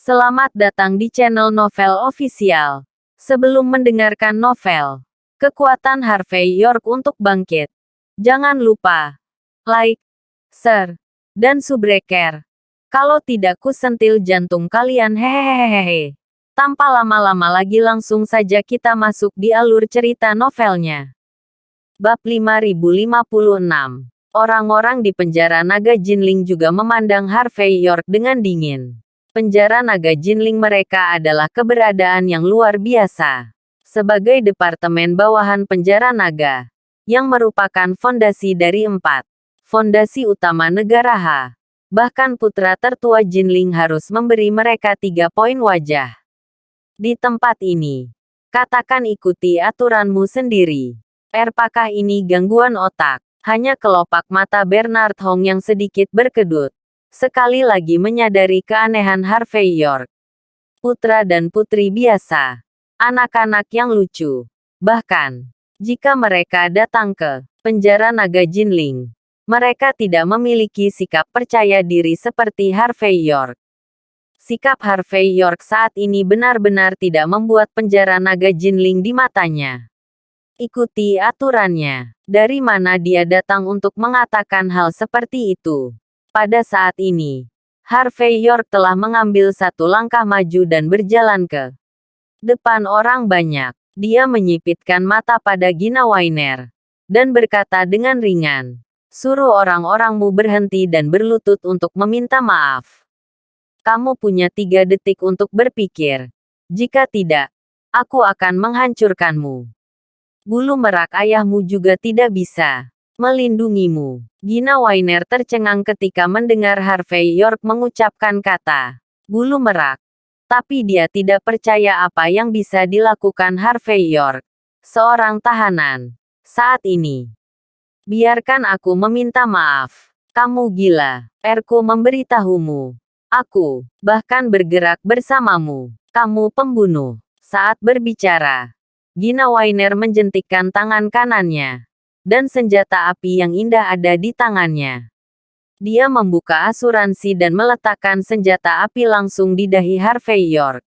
Selamat datang di channel Novel Official. Sebelum mendengarkan novel, kekuatan Harvey York untuk bangkit. Jangan lupa like, share, dan subscribe. Kalau tidak ku sentil jantung kalian hehehehe. Tanpa lama-lama lagi langsung saja kita masuk di alur cerita novelnya. Bab 5056. Orang-orang di penjara naga Jinling juga memandang Harvey York dengan dingin. Penjara naga Jinling mereka adalah keberadaan yang luar biasa. Sebagai departemen bawahan penjara naga, yang merupakan fondasi dari 4 fondasi utama negara H. Bahkan putra tertua Jinling harus memberi mereka 3 poin wajah. Di tempat ini, katakan ikuti aturanmu sendiri. Apakah ini gangguan otak? Hanya kelopak mata Bernard Hong yang sedikit berkedut. Sekali lagi menyadari keanehan Harvey York. Putra dan putri biasa. Anak-anak yang lucu. Bahkan, jika mereka datang ke penjara naga Jinling, mereka tidak memiliki sikap percaya diri seperti Harvey York. Sikap Harvey York saat ini benar-benar tidak membuat penjara naga Jinling di matanya. Ikuti aturannya. Dari mana dia datang untuk mengatakan hal seperti itu? Pada saat ini, Harvey York telah mengambil satu langkah maju dan berjalan ke depan orang banyak. Dia menyipitkan mata pada Gina Weiner dan berkata dengan ringan, "Suruh orang-orangmu berhenti dan berlutut untuk meminta maaf. Kamu punya 3 detik untuk berpikir. Jika tidak, aku akan menghancurkanmu. Bulu merak ayahmu juga tidak bisa melindungimu." Gina Weiner tercengang ketika mendengar Harvey York mengucapkan kata bulu merak. Tapi dia tidak percaya apa yang bisa dilakukan Harvey York, seorang tahanan, saat ini. "Biarkan aku meminta maaf. Kamu gila. Aku memberitahumu. Aku bahkan bergerak bersamamu. Kamu pembunuh." Saat berbicara, Gina Weiner menjentikkan tangan kanannya. Dan senjata api yang indah ada di tangannya. Dia membuka asuransi dan meletakkan senjata api langsung di dahi Harvey York.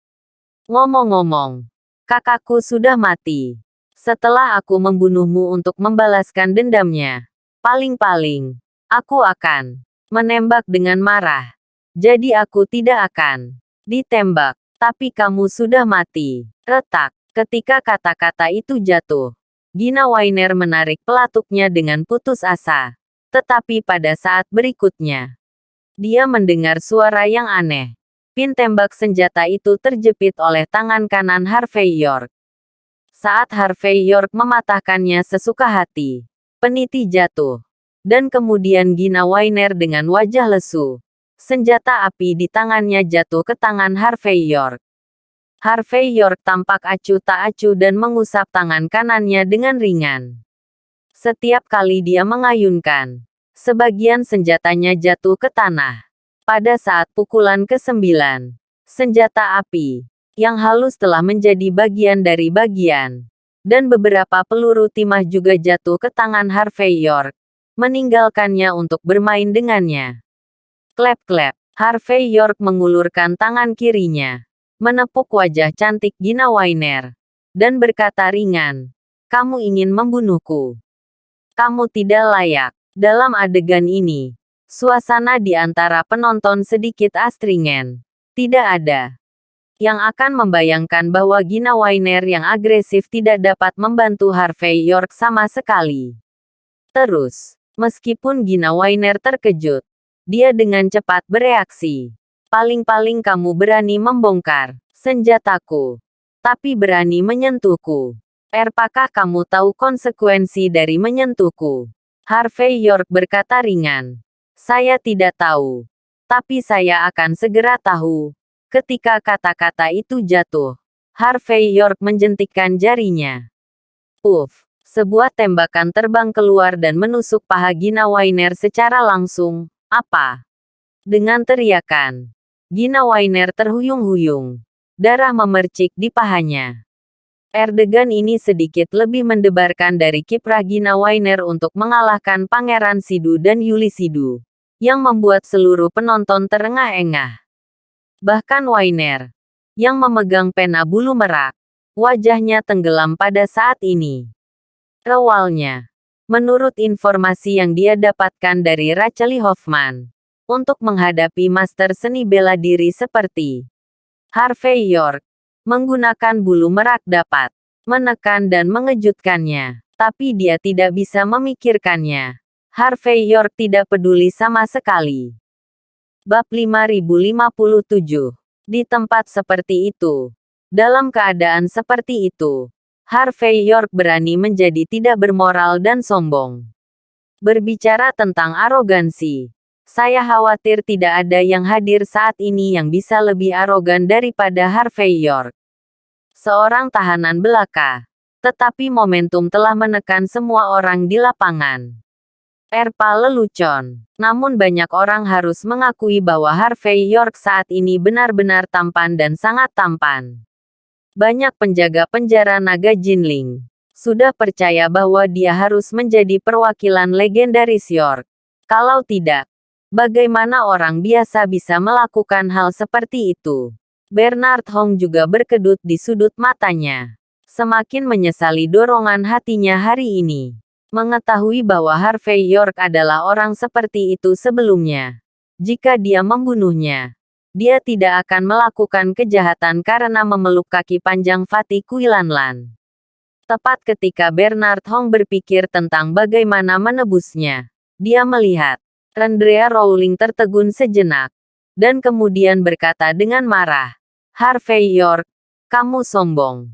"Ngomong-ngomong, kakakku sudah mati. Setelah aku membunuhmu untuk membalaskan dendamnya, paling-paling, aku akan menembak dengan marah. Jadi aku tidak akan ditembak. Tapi kamu sudah mati." Retak. Ketika kata-kata itu jatuh, Gina Weiner menarik pelatuknya dengan putus asa. Tetapi pada saat berikutnya, dia mendengar suara yang aneh. Pin tembak senjata itu terjepit oleh tangan kanan Harvey York. Saat Harvey York mematahkannya sesuka hati, peniti jatuh. Dan kemudian Gina Weiner dengan wajah lesu. Senjata api di tangannya jatuh ke tangan Harvey York. Harvey York tampak acuh tak acuh dan mengusap tangan kanannya dengan ringan. Setiap kali dia mengayunkan, sebagian senjatanya jatuh ke tanah. Pada saat pukulan ke-9, senjata api yang halus telah menjadi bagian dari bagian, dan beberapa peluru timah juga jatuh ke tangan Harvey York, meninggalkannya untuk bermain dengannya. Klep-klep, Harvey York mengulurkan tangan kirinya, menepuk wajah cantik Gina Weiner, dan berkata ringan, "Kamu ingin membunuhku. Kamu tidak layak." Dalam adegan ini, suasana di antara penonton sedikit astringen. Tidak ada yang akan membayangkan bahwa Gina Weiner yang agresif tidak dapat membantu Harvey York sama sekali. Terus, meskipun Gina Weiner terkejut, dia dengan cepat bereaksi. "Paling-paling kamu berani membongkar senjataku, tapi berani menyentuhku. Apakah kamu tahu konsekuensi dari menyentuhku?" Harvey York berkata ringan. "Saya tidak tahu. Tapi saya akan segera tahu." Ketika kata-kata itu jatuh, Harvey York menjentikkan jarinya. Puff! Sebuah tembakan terbang keluar dan menusuk paha Gina Weiner secara langsung. "Apa?" Dengan teriakan, Gina Weiner terhuyung-huyung. Darah memercik di pahanya. Adegan ini sedikit lebih mendebarkan dari kiprah Gina Weiner untuk mengalahkan Pangeran Sidu dan Yuli Sidu, yang membuat seluruh penonton terengah-engah. Bahkan Wainer, yang memegang pena bulu merak, wajahnya tenggelam pada saat ini. Awalnya, menurut informasi yang dia dapatkan dari Rachel Hoffman, untuk menghadapi master seni bela diri seperti Harvey York, menggunakan bulu merak dapat menekan dan mengejutkannya, tapi dia tidak bisa memikirkannya. Harvey York tidak peduli sama sekali. Bab 5057. Di tempat seperti itu, dalam keadaan seperti itu, Harvey York berani menjadi tidak bermoral dan sombong. Berbicara tentang arogansi, saya khawatir tidak ada yang hadir saat ini yang bisa lebih arogan daripada Harvey York. Seorang tahanan belaka. Tetapi momentum telah menekan semua orang di lapangan. Erpa lelucon. Namun banyak orang harus mengakui bahwa Harvey York saat ini benar-benar tampan dan sangat tampan. Banyak penjaga penjara naga Jinling sudah percaya bahwa dia harus menjadi perwakilan legendaris York. Kalau tidak, bagaimana orang biasa bisa melakukan hal seperti itu? Bernard Hong juga berkedut di sudut matanya. Semakin menyesali dorongan hatinya hari ini. Mengetahui bahwa Harvey York adalah orang seperti itu sebelumnya. Jika dia membunuhnya, dia tidak akan melakukan kejahatan karena memeluk kaki panjang Fatih Kuilanlan. Tepat ketika Bernard Hong berpikir tentang bagaimana menebusnya, dia melihat Andrea Rowling tertegun sejenak, dan kemudian berkata dengan marah, "Harvey York, kamu sombong.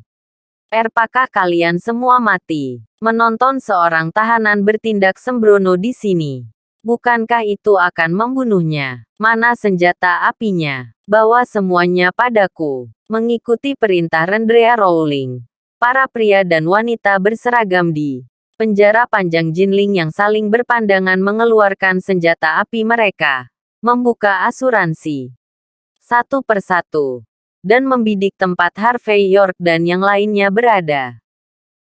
Apakah kalian semua mati menonton seorang tahanan bertindak sembrono di sini? Bukankah itu akan membunuhnya? Mana senjata apinya? Bawa semuanya padaku." Mengikuti perintah Andrea Rowling, para pria dan wanita berseragam di penjara panjang Jinling yang saling berpandangan mengeluarkan senjata api mereka, membuka asuransi satu persatu, dan membidik tempat Harvey York dan yang lainnya berada.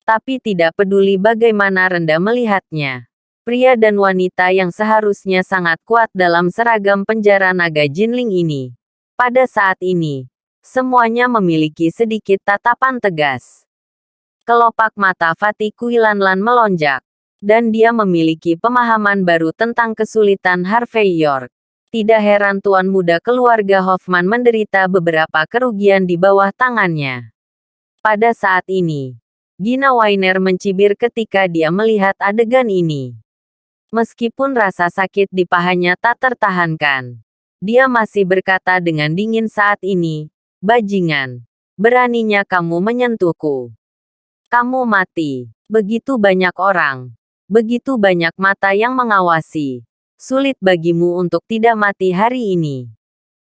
Tapi tidak peduli bagaimana rendah melihatnya, pria dan wanita yang seharusnya sangat kuat dalam seragam penjara naga Jinling ini, pada saat ini, semuanya memiliki sedikit tatapan tegas. Kelopak mata Fatih Kuilanlan melonjak, dan dia memiliki pemahaman baru tentang kesulitan Harvey York. Tidak heran tuan muda keluarga Hoffman menderita beberapa kerugian di bawah tangannya. Pada saat ini, Gina Wainer mencibir ketika dia melihat adegan ini. Meskipun rasa sakit di pahanya tak tertahankan, dia masih berkata dengan dingin saat ini, "Bajingan, beraninya kamu menyentuhku. Kamu mati. Begitu banyak orang. Begitu banyak mata yang mengawasi. Sulit bagimu untuk tidak mati hari ini.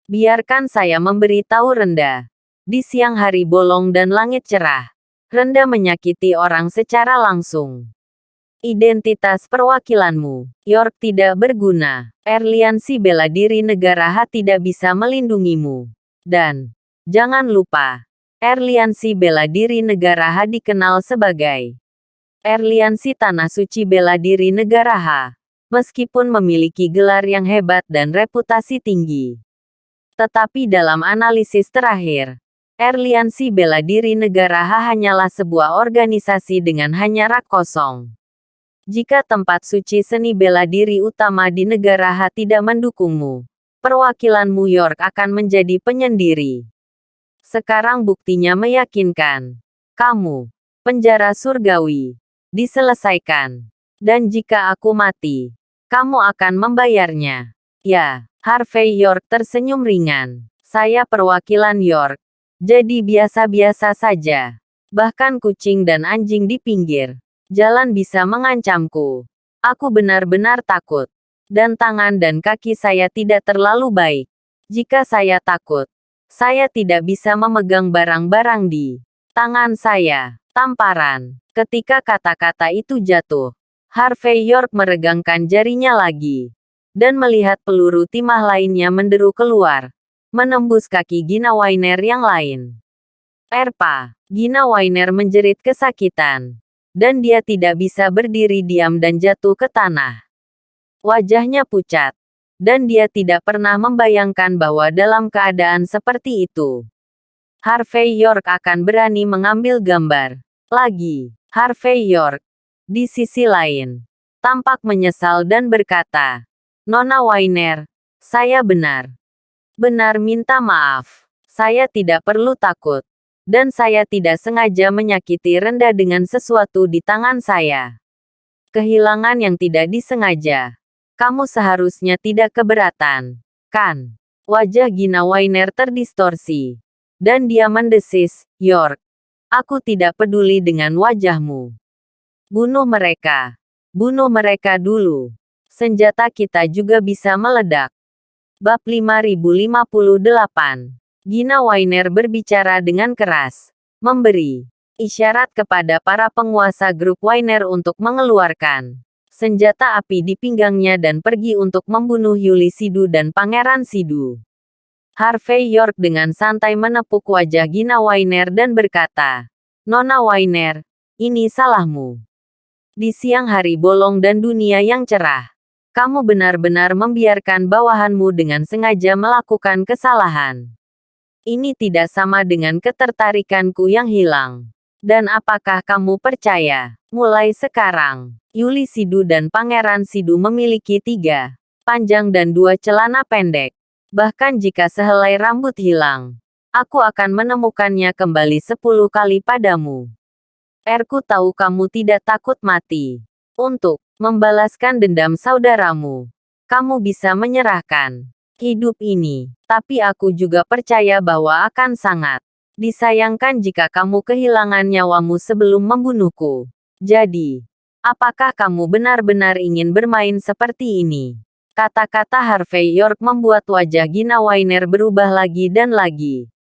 Biarkan saya memberitahu Renda. Di siang hari bolong dan langit cerah, Renda menyakiti orang secara langsung. Identitas perwakilanmu, York, tidak berguna. Aliansi bela diri negara H tidak bisa melindungimu. Dan, jangan lupa, Aliansi bela diri negara H dikenal sebagai Aliansi Tanah Suci Bela Diri Negara H. Meskipun memiliki gelar yang hebat dan reputasi tinggi. Tetapi dalam analisis terakhir, Aliansi Bela Diri Negara H hanyalah sebuah organisasi dengan hanya rak kosong. Jika tempat suci seni bela diri utama di negara H tidak mendukungmu, perwakilanmu York akan menjadi penyendiri. Sekarang buktinya meyakinkan. Kamu, penjara surgawi, diselesaikan. Dan jika aku mati, kamu akan membayarnya. Ya, Harvey York tersenyum ringan. Saya perwakilan York. Jadi biasa-biasa saja. Bahkan kucing dan anjing di pinggir jalan bisa mengancamku. Aku benar-benar takut. Dan tangan dan kaki saya tidak terlalu baik. Jika saya takut, saya tidak bisa memegang barang-barang di tangan saya. Tamparan. Ketika kata-kata itu jatuh, Harvey York meregangkan jarinya lagi. Dan melihat peluru timah lainnya menderu keluar, menembus kaki Gina Wainer yang lain. Erpa. Gina Wainer menjerit kesakitan. Dan dia tidak bisa berdiri diam dan jatuh ke tanah. Wajahnya pucat. Dan dia tidak pernah membayangkan bahwa dalam keadaan seperti itu, Harvey York akan berani mengambil gambar lagi. Harvey York, di sisi lain, tampak menyesal dan berkata, "Nona Wainer, saya benar minta maaf. Saya tidak perlu takut. Dan saya tidak sengaja menyakiti Renda dengan sesuatu di tangan saya. Kehilangan yang tidak disengaja. Kamu seharusnya tidak keberatan, kan?" Wajah Gina Wainer terdistorsi. Dan dia mendesis, "York, aku tidak peduli dengan wajahmu. Bunuh mereka. Bunuh mereka dulu. Senjata kita juga bisa meledak." Bab 5058. Gina Wainer berbicara dengan keras, memberi isyarat kepada para penguasa grup Wainer untuk mengeluarkan senjata api di pinggangnya dan pergi untuk membunuh Yuli Sidu dan Pangeran Sidu. Harvey York dengan santai menepuk wajah Gina Wainer dan berkata, "Nona Wainer, ini salahmu. Di siang hari bolong dan dunia yang cerah, kamu benar-benar membiarkan bawahanmu dengan sengaja melakukan kesalahan. Ini tidak sama dengan ketertarikanku yang hilang. Dan apakah kamu percaya, mulai sekarang, Yuli Sidu dan Pangeran Sidu memiliki 3 panjang dan 2 celana pendek. Bahkan jika sehelai rambut hilang, aku akan menemukannya kembali 10 kali padamu. Erku tahu kamu tidak takut mati. Untuk membalaskan dendam saudaramu, kamu bisa menyerahkan hidup ini. Tapi aku juga percaya bahwa akan sangat disayangkan jika kamu kehilangan nyawamu sebelum membunuhku. Jadi, apakah kamu benar-benar ingin bermain seperti ini?" Kata-kata Harvey York membuat wajah Gina Wainer berubah lagi.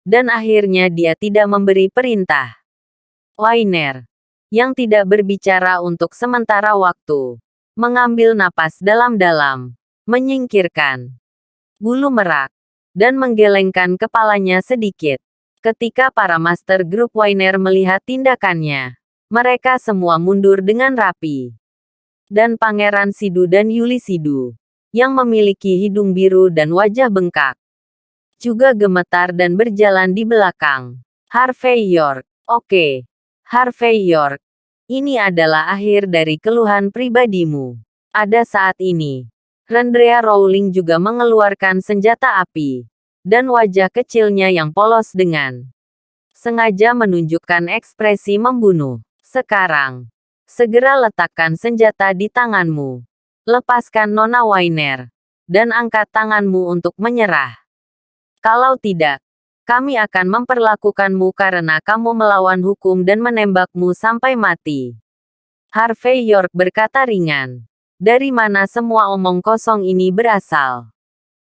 Dan akhirnya dia tidak memberi perintah. Wainer, yang tidak berbicara untuk sementara waktu, mengambil napas dalam-dalam, menyingkirkan bulu merak, dan menggelengkan kepalanya sedikit. Ketika para master grup Wainer melihat tindakannya, mereka semua mundur dengan rapi. Dan Pangeran Sidu dan Yuli Sidu, yang memiliki hidung biru dan wajah bengkak, juga gemetar dan berjalan di belakang Harvey York. "Oke, Harvey York, ini adalah akhir dari keluhan pribadimu. Ada saat ini." Rendrea Rowling juga mengeluarkan senjata api, dan wajah kecilnya yang polos dengan sengaja menunjukkan ekspresi membunuh. "Sekarang, segera letakkan senjata di tanganmu. Lepaskan Nona Wainer, dan angkat tanganmu untuk menyerah. Kalau tidak, kami akan memperlakukanmu karena kamu melawan hukum dan menembakmu sampai mati." Harvey York berkata ringan. "Dari mana semua omong kosong ini berasal?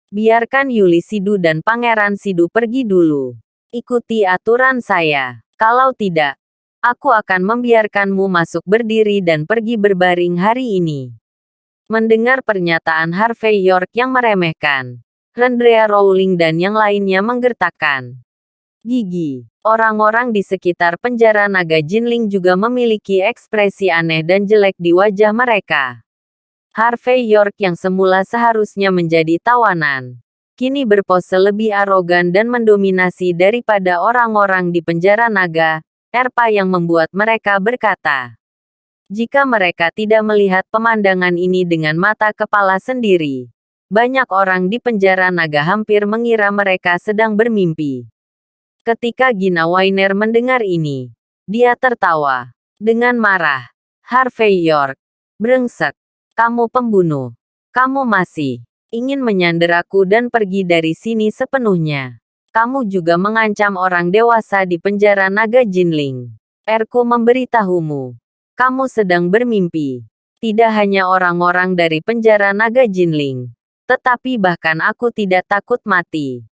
Biarkan Yuli Sidu dan Pangeran Sidu pergi dulu. Ikuti aturan saya. Kalau tidak, aku akan membiarkanmu masuk berdiri dan pergi berbaring hari ini." Mendengar pernyataan Harvey York yang meremehkan, Rendrea Rowling dan yang lainnya menggertakkan gigi. Orang-orang di sekitar penjara naga Jinling juga memiliki ekspresi aneh dan jelek di wajah mereka. Harvey York yang semula seharusnya menjadi tawanan, kini berpose lebih arogan dan mendominasi daripada orang-orang di penjara naga, yang membuat mereka berkata, jika mereka tidak melihat pemandangan ini dengan mata kepala sendiri, banyak orang di penjara naga hampir mengira mereka sedang bermimpi. Ketika Gina Wainer mendengar ini, dia tertawa dengan marah. "Harvey York, brengsek. Kamu pembunuh. Kamu masih ingin menyanderaku dan pergi dari sini sepenuhnya. Kamu juga mengancam orang dewasa di penjara naga Jinling. Erku memberitahumu. Kamu sedang bermimpi. Tidak hanya orang-orang dari penjara naga Jinling, tetapi bahkan aku tidak takut mati.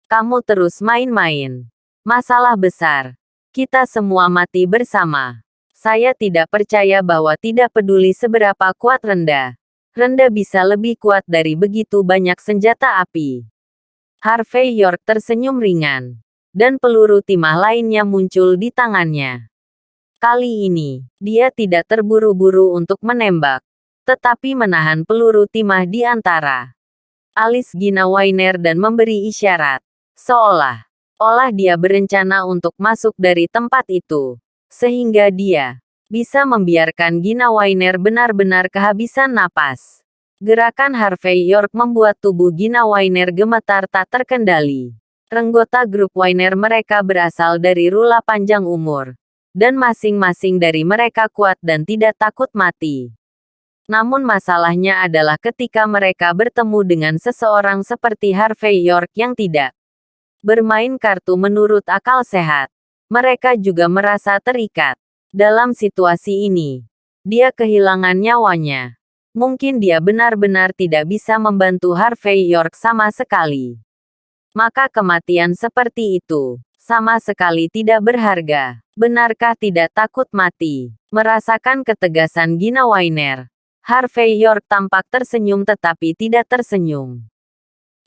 Kamu terus main-main. Masalah besar. Kita semua mati bersama. Saya tidak percaya bahwa tidak peduli seberapa kuat Renda bisa lebih kuat dari begitu banyak senjata api." Harvey York tersenyum ringan, dan peluru timah lainnya muncul di tangannya. Kali ini, dia tidak terburu-buru untuk menembak, tetapi menahan peluru timah di antara alis Gina Wainer dan memberi isyarat. Seolah-olah dia berencana untuk masuk dari tempat itu. Sehingga dia bisa membiarkan Gina Wainer benar-benar kehabisan napas. Gerakan Harvey York membuat tubuh Gina Wainer gemetar tak terkendali. Anggota grup Wainer mereka berasal dari rula panjang umur. Dan masing-masing dari mereka kuat dan tidak takut mati. Namun masalahnya adalah ketika mereka bertemu dengan seseorang seperti Harvey York yang tidak bermain kartu menurut akal sehat. Mereka juga merasa terikat. Dalam situasi ini, dia kehilangan nyawanya. Mungkin dia benar-benar tidak bisa membantu Harvey York sama sekali. Maka kematian seperti itu sama sekali tidak berharga. Benarkah tidak takut mati? Merasakan ketegasan Gina Wainer, Harvey York tampak tersenyum tetapi tidak tersenyum.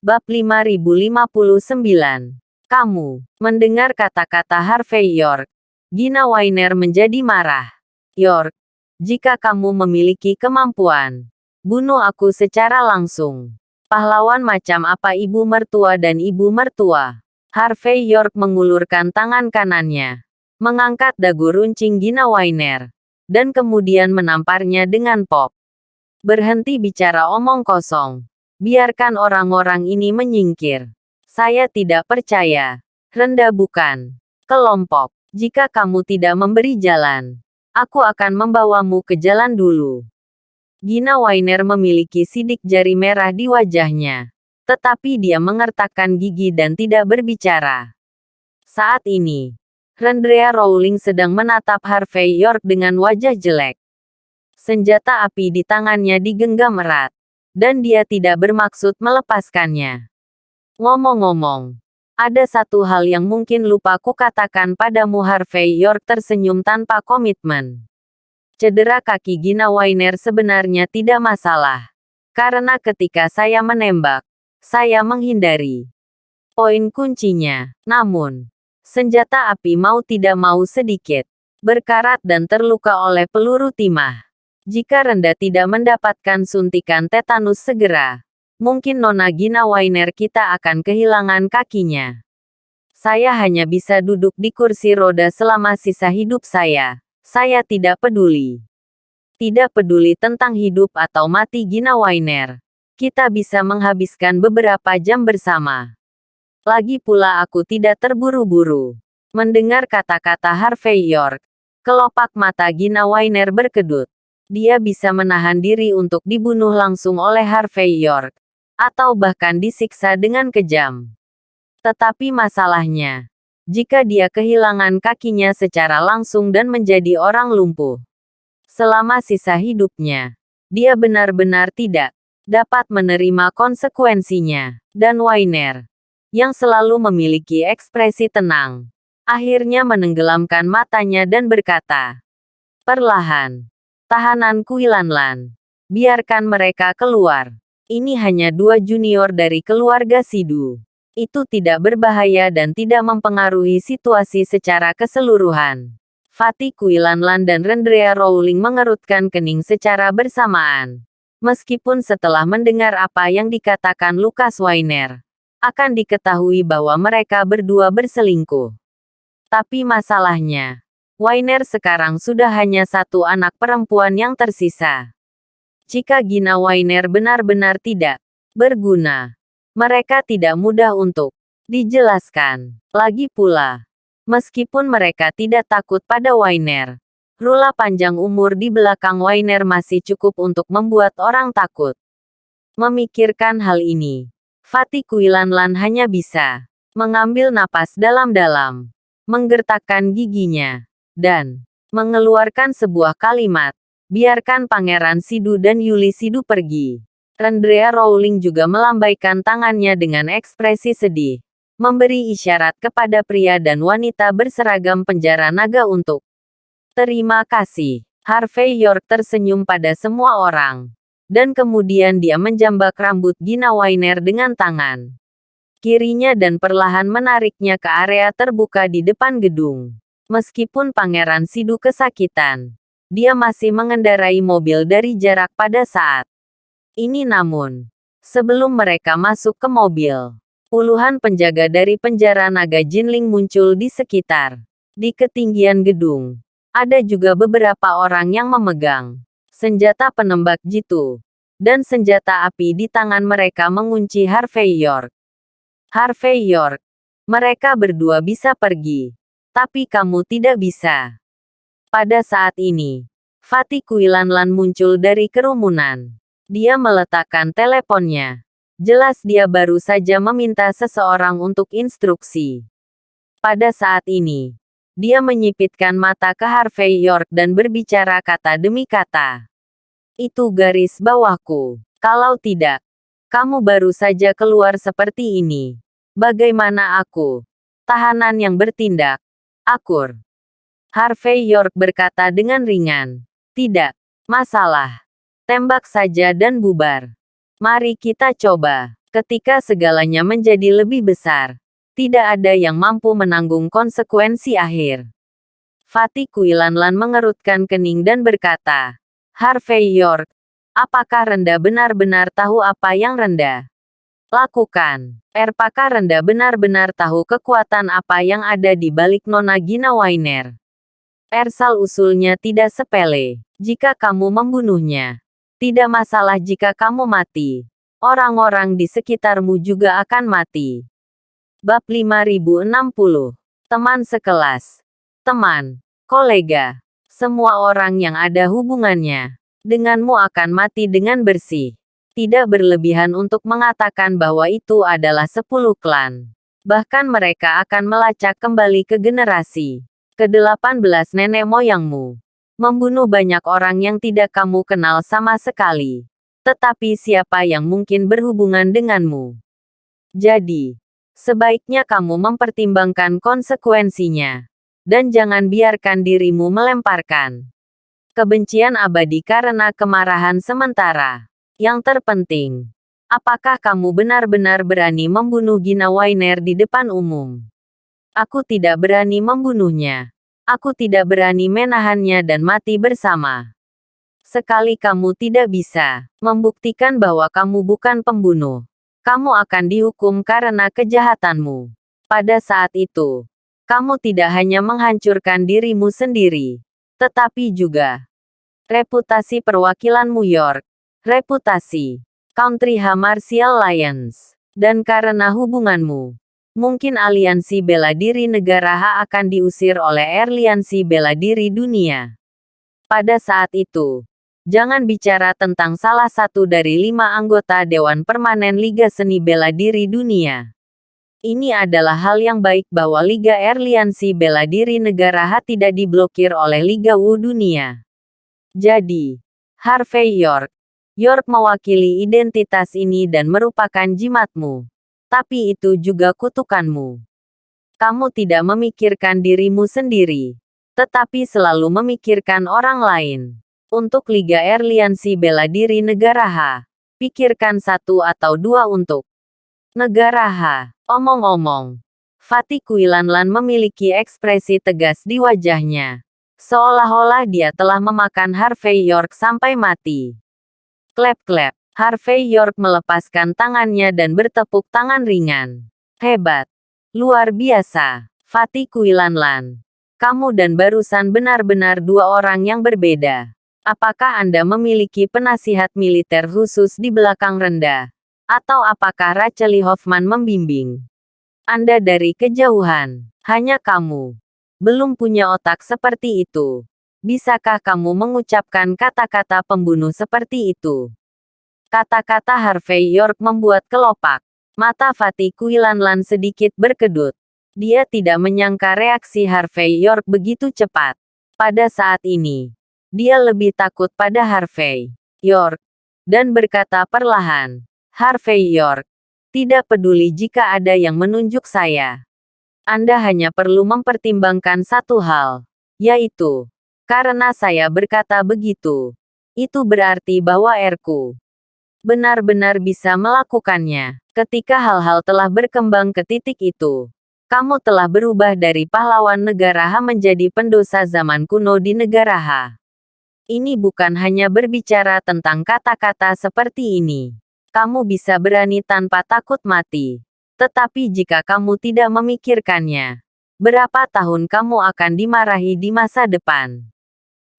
Bab 5059. Kamu mendengar kata-kata Harvey York. Gina Wainer menjadi marah. York, jika kamu memiliki kemampuan, bunuh aku secara langsung. Pahlawan macam apa ibu mertua dan ibu mertua? Harvey York mengulurkan tangan kanannya, mengangkat dagu runcing Gina Wainer, dan kemudian menamparnya dengan pop. Berhenti bicara omong kosong. Biarkan orang-orang ini menyingkir. Saya tidak percaya. Rendah bukan. Kelompok. Jika kamu tidak memberi jalan, aku akan membawamu ke jalan dulu. Gina Wainer memiliki sidik jari merah di wajahnya. Tetapi dia mengertakkan gigi dan tidak berbicara. Saat ini, Andrea Rowling sedang menatap Harvey York dengan wajah jelek. Senjata api di tangannya digenggam erat. Dan dia tidak bermaksud melepaskannya. Ngomong-ngomong, ada satu hal yang mungkin lupa kukatakan padamu. Harvey York tersenyum tanpa komitmen. Cedera kaki Gina Wainer sebenarnya tidak masalah. Karena ketika saya menembak, saya menghindari. Poin kuncinya, namun, senjata api mau tidak mau sedikit berkarat dan terluka oleh peluru timah. Jika Renda tidak mendapatkan suntikan tetanus segera, mungkin Nona Gina Wainer kita akan kehilangan kakinya. Saya hanya bisa duduk di kursi roda selama sisa hidup saya. Saya tidak peduli. Tidak peduli tentang hidup atau mati Gina Wainer. Kita bisa menghabiskan beberapa jam bersama. Lagi pula aku tidak terburu-buru. Mendengar kata-kata Harvey York, kelopak mata Gina Wainer berkedut. Dia bisa menahan diri untuk dibunuh langsung oleh Harvey York, atau bahkan disiksa dengan kejam. Tetapi masalahnya, jika dia kehilangan kakinya secara langsung dan menjadi orang lumpuh selama sisa hidupnya, dia benar-benar tidak dapat menerima konsekuensinya. Dan Wainer, yang selalu memiliki ekspresi tenang, akhirnya menenggelamkan matanya dan berkata, perlahan, tahanan Kuilanlan. Biarkan mereka keluar. Ini hanya 2 junior dari keluarga Sidu. Itu tidak berbahaya dan tidak mempengaruhi situasi secara keseluruhan. Fatih Kuilanlan dan Andrea Rowling mengerutkan kening secara bersamaan. Meskipun setelah mendengar apa yang dikatakan Lucas Wainer, akan diketahui bahwa mereka berdua berselingkuh. Tapi masalahnya, Wainer sekarang sudah hanya satu anak perempuan yang tersisa. Jika Gina Wainer benar-benar tidak berguna, mereka tidak mudah untuk dijelaskan. Lagi pula, meskipun mereka tidak takut pada Wainer, rula panjang umur di belakang Wainer masih cukup untuk membuat orang takut. Memikirkan hal ini, Fatih Kuilanlan hanya bisa mengambil napas dalam-dalam, menggertakkan giginya, dan mengeluarkan sebuah kalimat, biarkan Pangeran Sidu dan Yuli Sidu pergi. Andrea Rowling juga melambaikan tangannya dengan ekspresi sedih, memberi isyarat kepada pria dan wanita berseragam penjara naga untuk terima kasih. Harvey York tersenyum pada semua orang, dan kemudian dia menjambak rambut Gina Wainer dengan tangan kirinya dan perlahan menariknya ke area terbuka di depan gedung. Meskipun Pangeran Sidu kesakitan, dia masih mengendarai mobil dari jarak pada saat ini. Namun, Sebelum mereka masuk ke mobil, puluhan penjaga dari penjara naga Jinling muncul di sekitar. Di ketinggian gedung, ada juga beberapa orang yang memegang senjata penembak jitu. Dan senjata api di tangan mereka mengunci Harvey York. Harvey York, mereka berdua bisa pergi. Tapi kamu tidak bisa. Pada saat ini, Fatih Kuilanlan muncul dari kerumunan. Dia meletakkan teleponnya. Jelas dia baru saja meminta seseorang untuk instruksi. Pada saat ini, dia menyipitkan mata ke Harvey York dan berbicara kata demi kata. Itu garis bawahku. Kalau tidak, kamu baru saja keluar seperti ini. Bagaimana aku? Tahanan yang bertindak akur. Harvey York berkata dengan ringan. Tidak masalah. Tembak saja dan bubar. Mari kita coba. Ketika segalanya menjadi lebih besar, tidak ada yang mampu menanggung konsekuensi akhir. Fatih Kuilanlan mengerutkan kening dan berkata, Harvey York, apakah Renda benar-benar tahu apa yang Renda lakukan? Apakah Renda benar-benar tahu kekuatan apa yang ada di balik Nona Gina Wainer? Ersal usulnya tidak sepele. Jika kamu membunuhnya, tidak masalah jika kamu mati. Orang-orang di sekitarmu juga akan mati. Bab 5060. Teman sekelas. Teman, kolega, semua orang yang ada hubungannya denganmu akan mati dengan bersih. Tidak berlebihan untuk mengatakan bahwa itu adalah 10 klan. Bahkan mereka akan melacak kembali ke generasi ke-18 nenek moyangmu. Membunuh banyak orang yang tidak kamu kenal sama sekali. Tetapi siapa yang mungkin berhubungan denganmu? Jadi, sebaiknya kamu mempertimbangkan konsekuensinya. Dan jangan biarkan dirimu melemparkan kebencian abadi karena kemarahan sementara. Yang terpenting, apakah kamu benar-benar berani membunuh Gina Wainer di depan umum? Aku tidak berani membunuhnya. Aku tidak berani menahannya dan mati bersama. Sekali kamu tidak bisa membuktikan bahwa kamu bukan pembunuh, kamu akan dihukum karena kejahatanmu. Pada saat itu, kamu tidak hanya menghancurkan dirimu sendiri, tetapi juga reputasi perwakilanmu York, reputasi Country H Martial Alliance, dan karena hubunganmu. Mungkin aliansi bela diri negara H akan diusir oleh aliansi bela diri dunia. Pada saat itu, jangan bicara tentang salah satu dari 5 anggota Dewan Permanen Liga Seni Bela Diri Dunia. Ini adalah hal yang baik bahwa Liga Aliansi Bela Diri Negara H tidak diblokir oleh Liga Wu Dunia. Jadi, Harvey York, York mewakili identitas ini dan merupakan jimatmu. Tapi itu juga kutukanmu. Kamu tidak memikirkan dirimu sendiri, tetapi selalu memikirkan orang lain. Untuk Liga Aliansi Bela Diri Negara H, pikirkan 1 atau 2 untuk negara H. Omong-omong, Fatih Kuilanlan memiliki ekspresi tegas di wajahnya. Seolah-olah dia telah memakan Harvey York sampai mati. Klep-klep. Harvey York melepaskan tangannya dan bertepuk tangan ringan. Hebat. Luar biasa. Fatih Kuilanlan. Kamu dan barusan benar-benar 2 orang yang berbeda. Apakah Anda memiliki penasihat militer khusus di belakang Renda? Atau apakah Rachel Hoffman membimbing Anda dari kejauhan? Hanya kamu belum punya otak seperti itu. Bisakah kamu mengucapkan kata-kata pembunuh seperti itu? Kata-kata Harvey York membuat kelopak mata Fatih Kuilanlan sedikit berkedut. Dia tidak menyangka reaksi Harvey York begitu cepat. Pada saat ini, dia lebih takut pada Harvey York dan berkata perlahan, Harvey York, tidak peduli jika ada yang menunjuk saya. Anda hanya perlu mempertimbangkan satu hal, yaitu, karena saya berkata begitu, itu berarti bahwa R-ku benar-benar bisa melakukannya. Ketika hal-hal telah berkembang ke titik itu, kamu telah berubah dari pahlawan negara H menjadi pendosa zaman kuno di negara H. Ini bukan hanya berbicara tentang kata-kata seperti ini. kamu bisa berani tanpa takut mati. Tetapi jika kamu tidak memikirkannya, berapa tahun kamu akan dimarahi di masa depan?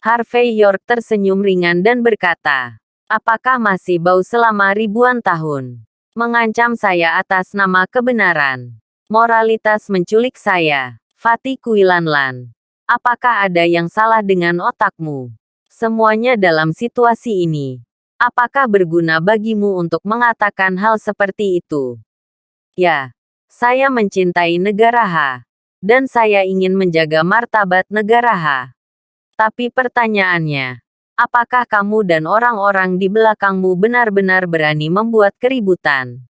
Harvey York tersenyum ringan dan berkata, apakah masih bau selama ribuan tahun? Mengancam saya atas nama kebenaran. Moralitas menculik saya. Fatih Kuilanlan. Apakah ada yang salah dengan otakmu? Semuanya dalam situasi ini. Apakah berguna bagimu untuk mengatakan hal seperti itu? Ya, saya mencintai negara H. Dan saya ingin menjaga martabat negara H. Tapi pertanyaannya, apakah kamu dan orang-orang di belakangmu benar-benar berani membuat keributan?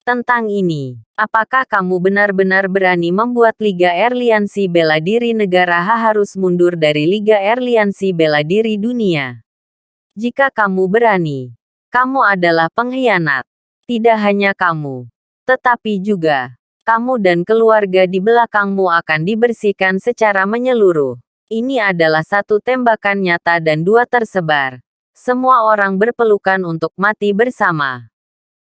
Tentang ini, apakah kamu benar-benar berani membuat Liga Erliansi Bela Diri Negara H harus mundur dari Liga Erliansi Bela Diri Dunia? Jika kamu berani, kamu adalah pengkhianat. Tidak hanya kamu, tetapi juga, kamu dan keluarga di belakangmu akan dibersihkan secara menyeluruh. Ini adalah satu tembakan nyata dan dua tersebar. Semua orang berpelukan untuk mati bersama.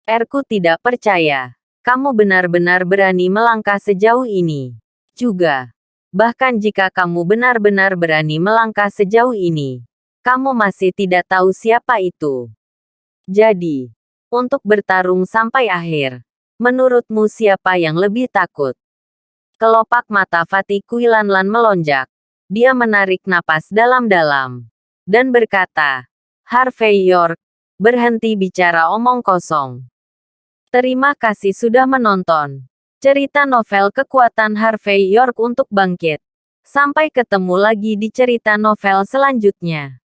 Erku tidak percaya. Kamu benar-benar berani melangkah sejauh ini. Juga, bahkan jika kamu benar-benar berani melangkah sejauh ini, kamu masih tidak tahu siapa itu. Jadi, untuk bertarung sampai akhir, menurutmu siapa yang lebih takut? Kelopak mata Fatih Kuilanlan melonjak. Dia menarik napas dalam-dalam. Dan berkata, Harvey York, berhenti bicara omong kosong. Terima kasih sudah menonton. Cerita novel Kekuatan Harvey York untuk Bangkit. Sampai ketemu lagi di cerita novel selanjutnya.